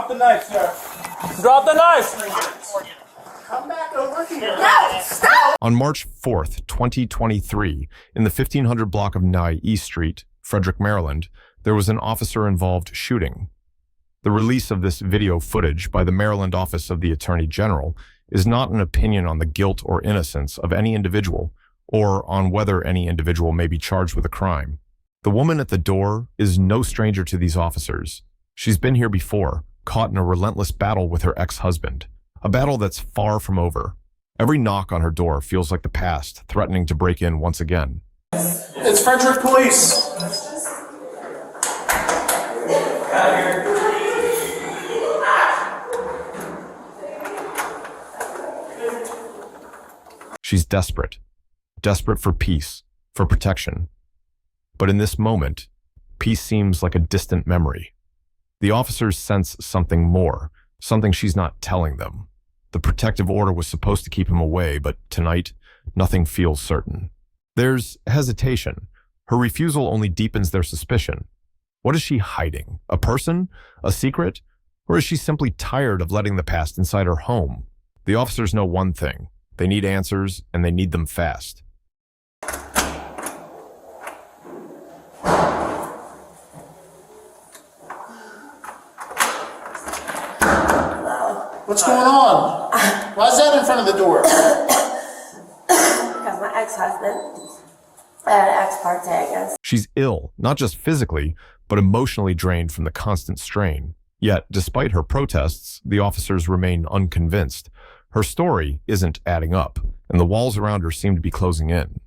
Drop the knife, sir. Drop the knife! Come back over here. No, stop! On March 4th, 2023, in the 1500 block of Nye East Street, Frederick, Maryland, there was an officer-involved shooting. The release of this video footage by the Maryland Office of the Attorney General is not an opinion on the guilt or innocence of any individual, or on whether any individual may be charged with a crime. The woman at the door is no stranger to these officers. She's been here before, caught in a relentless battle with her ex-husband, a battle that's far from over. Every knock on her door feels like the past, threatening to break in once again. It's Frederick Police. She's desperate for peace, for protection. But in this moment, peace seems like a distant memory. The officers sense something more, something she's not telling them. The protective order was supposed to keep him away, but tonight, nothing feels certain. There's hesitation. Her refusal only deepens their suspicion. What is she hiding? A person? A secret? Or is she simply tired of letting the past inside her home? The officers know one thing. They need answers, and they need them fast. What's going on? Why is that in front of the door? Because my ex-husband had an ex parte against. She's ill, not just physically, but emotionally drained from the constant strain. Yet, despite her protests, the officers remain unconvinced. Her story isn't adding up, and the walls around her seem to be closing in.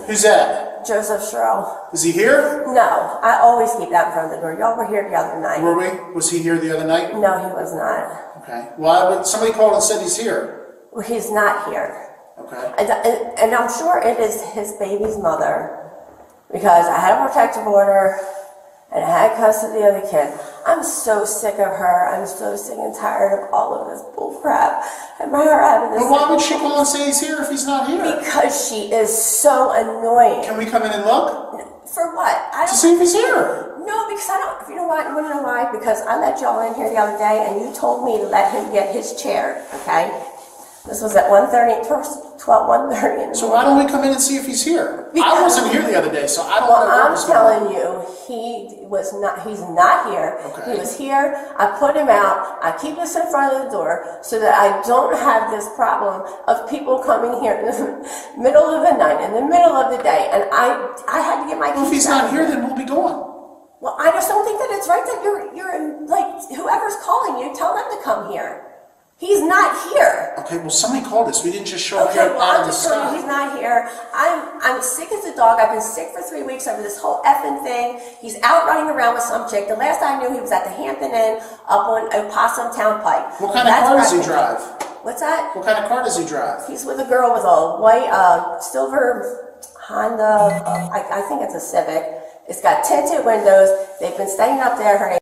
Who's that? Joseph Sherrill. Is he here? No, I always keep that in front of the door. Y'all were here the other night. Were we? Was he here the other night? No, he was not. Okay. Why would somebody called and said he's here? Well, he's not here. Okay. And I'm sure it is his baby's mother, because I had a protective order and I had custody of the kid. I'm so sick of her. I'm so sick and tired of all of this bull crap. And her having this. But why would she call and say he's here if he's not here? Because she is so annoying. Can we come in and look? For what? I To don't. see if he's here. No, because I don't. You know what? You want to know why? Because I let y'all in here the other day, and you told me to let him get his chair. Okay. This was at 1:30, 1:30. So why don't we come in and see if he's here? I wasn't here the other day, so I don't know what I'm was going on. telling you, he's not here. Okay. He was here, I put him out, I keep this in front of the door so that I don't have this problem of people coming here in the middle of the night, in the middle of the day, and I had to get my keys. Well, if he's not here, then we'll be gone. Well, I just don't think that it's right that you're like, whoever's calling you, tell them to come here. He's not here. Okay, well, somebody called us. We didn't just show up Okay, here well, out I'm of the just telling you, sky. he's not here. I'm sick as a dog. I've been sick for 3 weeks over this whole effing thing. He's out running around with some chick. The last I knew, he was at the Hampton Inn up on Opossum Town Pike. What kind of car does he drive? What's that? What kind of car does he drive? He's with a girl with a white silver Honda. I think it's a Civic. It's got tinted windows. They've been staying up there.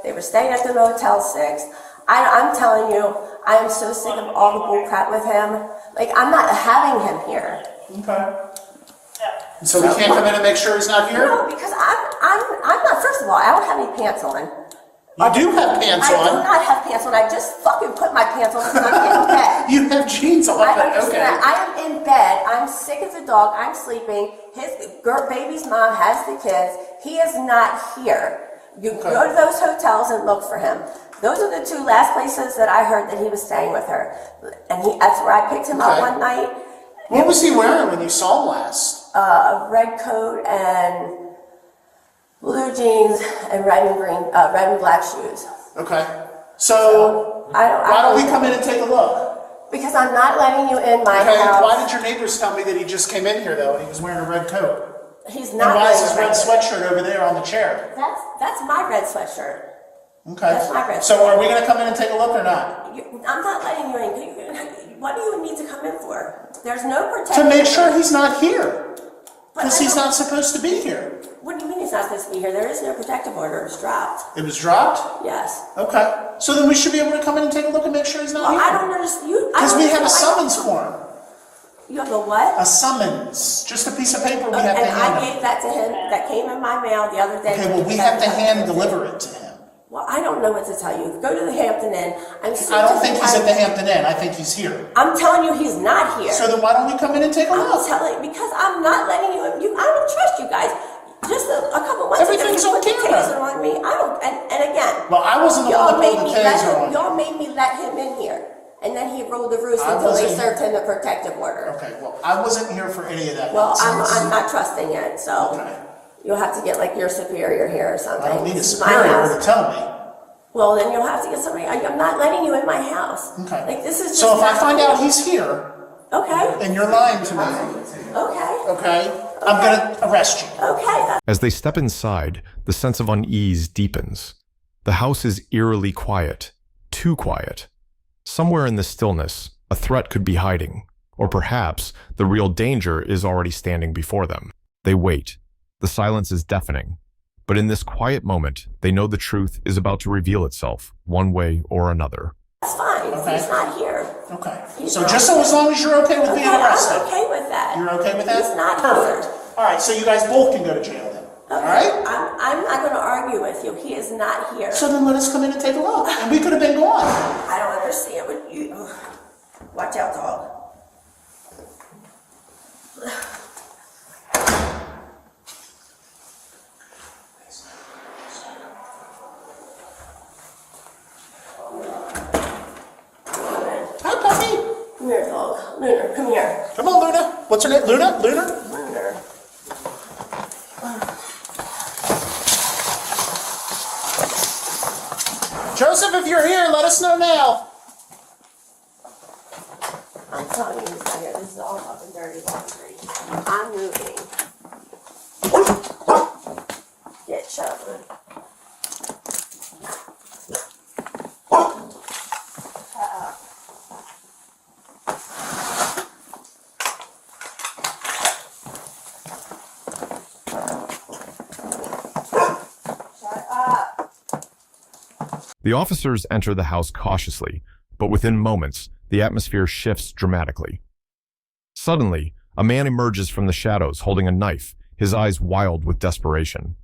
They were staying at the Motel 6. I'm telling you, I am so sick of all the bull crap with him. Like, I'm not having him here. Okay. So we can't come in and make sure he's not here? No, because I'm not, first of all, I don't have any pants on. You do have pants I do on. not have pants on. I just fucking put my pants on because I'm in bed. You have jeans on, I but understand. okay. I am in bed. I'm sick as a dog. I'm sleeping. His baby's mom has the kids. He is not here. You go to those hotels and look for him. Those are the two last places that I heard that he was staying with her. And that's where I picked him up one night. What was he wearing when you saw him last? A red coat and blue jeans and red and black shoes. Okay. So why don't we come in and take a look? Because I'm not letting you in my Okay, house. why did your neighbors tell me that he just came in here though and he was wearing a red coat? He's And not. why is his wearing red a sweatshirt over there on the chair? That's my red sweatshirt. Okay. That's my red So are we going to come in and take a look or not? I'm not letting you in. What do you need to come in for? There's no protection. To make sure he's not here. But Because he's not supposed to be here. What do you mean he's not supposed to be here? There is no protective order. It's dropped. It was dropped? Yes. Okay. So then we should be able to come in and take a look and make sure he's not Well, here. I don't understand. Because we have a summons form. You have a what? A summons. Just a piece of paper we have to And I hand him. gave that to him. That came in my mail the other day. Okay, well, we have to hand deliver it to him. Well, I don't know what to tell you. Go to the Hampton Inn. I don't think he's at the Hampton Inn. I think he's here. I'm telling you, he's not here. So then why don't we come in and take a look? I'm telling you, because I'm not letting you. I don't trust you guys. Just a couple months Everything's ago, you put the okay. taser on me. I don't. And again, Well, I wasn't the one that pulled the taser on. Y'all made me let him in here, and then he rolled the roost until they served him the protective order. Okay, well, I wasn't here for any of that. Well, nonsense. I'm not trusting it, so you'll have to get like your superior here or something. I don't need a This is my superior house. to tell me. Well, then you'll have to get somebody. I'm not letting you in my house. Okay. Like this is. So just if I not find cool. out he's here Okay. and you're lying to me, Okay. I'm gonna arrest you. Okay. As they step inside, the sense of unease deepens. The house is eerily quiet, too quiet. Somewhere in the stillness, a threat could be hiding, or perhaps the real danger is already standing before them. They wait. The silence is deafening. But in this quiet moment, they know the truth is about to reveal itself, one way or another. That's fine. Okay. He's not here. Okay. He's So not just here. so as long as you're okay with being Okay, arrested. I'm okay with that. You're okay with that? He's not Perfect. here. All right, so you guys both can go to jail then. All right? I'm not going to argue with you. He is not here. So then let us come in and take a look. And we could have been gone. I don't understand what you. Watch out, dog. Hi, puppy. Come here, dog. Lunar, come here. Come on, Luna. What's her name? Luna? Luna? Lunar. Joseph, if you're here, let us know now. I'm telling you, he's not here. This is all up and dirty laundry. I'm moving. Get shoving. The officers enter the house cautiously, but within moments, the atmosphere shifts dramatically. Suddenly, a man emerges from the shadows holding a knife, his eyes wild with desperation.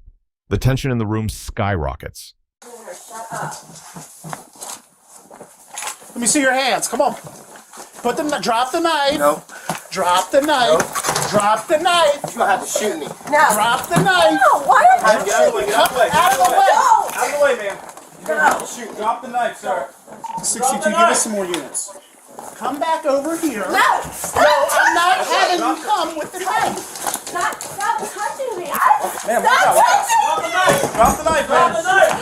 The tension in the room skyrockets. Lunar, shut up. Let me see your hands. Come on. Drop the knife. No. Drop the knife. Drop the knife. You're gonna have to shoot me. No. Drop the knife. No, why are you Get out of the way, get out of the way. Out of the way. No. Out of the way, man. You're gonna have to shoot me. Drop the knife, sir. 62, give us some more units. Come back over here. No, stop I'm not touching having me. you come with the knife. Stop touching me. Man, Stop watch touching Drop the me. knife. Drop the knife, Drop man. the knife.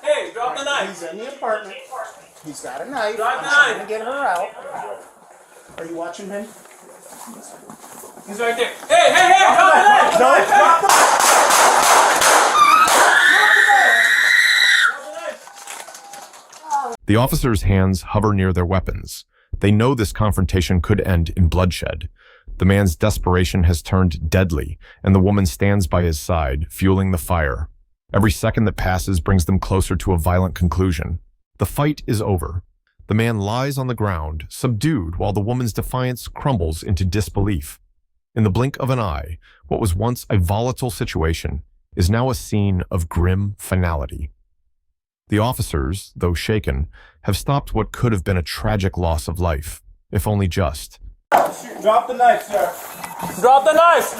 Hey, drop the knife. He's in the apartment. He's got a knife. Drop I'm the trying knife. to get her out. Are you watching him? He's right there. Hey, drop the knife. No, drop the knife. The officers' hands hover near their weapons. They know this confrontation could end in bloodshed. The man's desperation has turned deadly, and the woman stands by his side, fueling the fire. Every second that passes brings them closer to a violent conclusion. The fight is over. The man lies on the ground, subdued, while the woman's defiance crumbles into disbelief. In the blink of an eye, what was once a volatile situation is now a scene of grim finality. The officers, though shaken, have stopped what could have been a tragic loss of life, if only just. Drop the knife, sir. Drop the knife.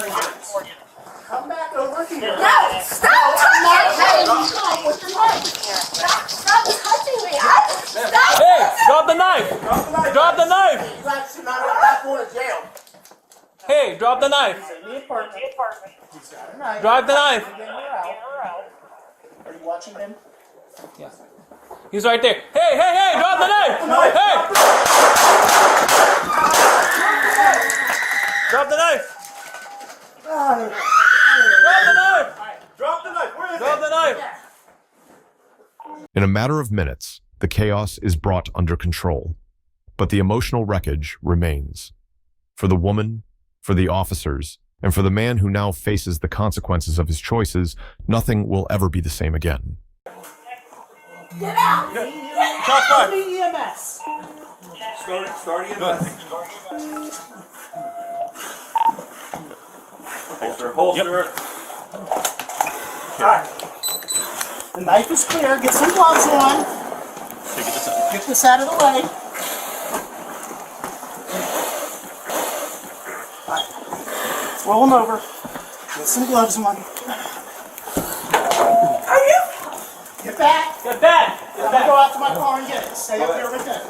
Come back over here. No, stop touching me. Come with the knife. Stop touching me. Hey, drop the knife. Drop the knife. Hey, drop the knife. In the apartment. He's got a knife. Drop the knife. Get her out. Are you watching him? He's right there. Hey, drop the knife. Hey. Drop the knife. Drop the knife. Drop the knife. Where is Drop the knife. In a matter of minutes, the chaos is brought under control, but the emotional wreckage remains. For the woman, for the officers, and for the man who now faces the consequences of his choices, nothing will ever be the same again. Get out. Top five. EMS. Start Holster. Holster. Alright. The knife is clear. Get some gloves on. Get this out of the way. All right. Roll them over. Get some gloves on. Are you? Get back. Get back! I'm going to go out to my car and get it. Stay up here with them.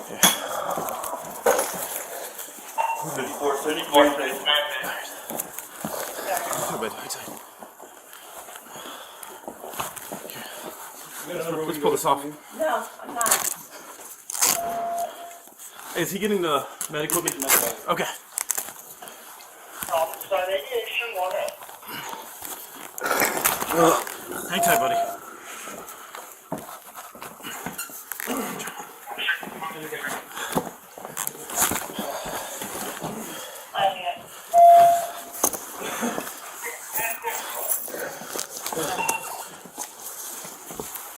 54. Let's pull this off. No, I'm not. Is he getting the medical? Okay. Hang tight, buddy.